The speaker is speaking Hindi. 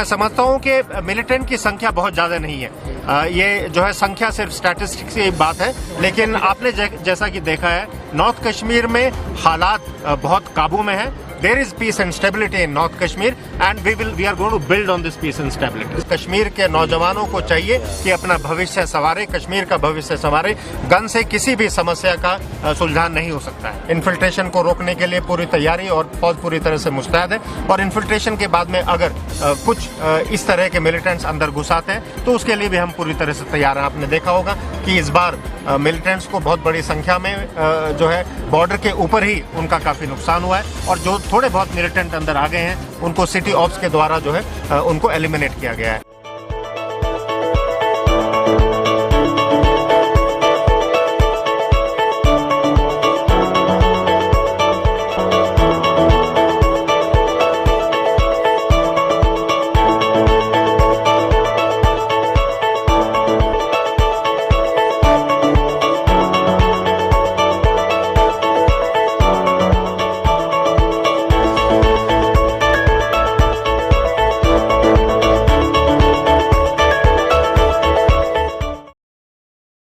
मैं समझता हूँ कि मिलिटेंट की संख्या बहुत ज़्यादा नहीं है। ये जो है संख्या सिर्फ स्टैटिस्टिक्स की बात है, लेकिन आपने जैसा कि देखा है नॉर्थ कश्मीर में हालात बहुत काबू में है। There is peace and stability in North Kashmir and we are going to build on this peace and stability. Kashmir के नौजवानों को चाहिए कि अपना भविष्य संवारे, कश्मीर का भविष्य संवारे। गन से किसी भी समस्या का सुलझान नहीं हो सकता है। इन्फिल्ट्रेशन को रोकने के लिए पूरी तैयारी और फौज पूरी तरह से मुस्तैद है, और इन्फिल्ट्रेशन के बाद में अगर कुछ इस तरह के मिलिटेंट्स अंदर घुसाते हैं तो उसके लिए भी हम पूरी तरह से तैयार हैं। आपने देखा होगा कि इस बार मिलिटेंट्स को बहुत बड़ी संख्या में जो है बॉर्डर के ऊपर ही उनका काफ़ी नुकसान हुआ है, और जो थोड़े बहुत मिलिटेंट अंदर आ गए हैं उनको सिटी ऑप्स के द्वारा जो है उनको एलिमिनेट किया गया है।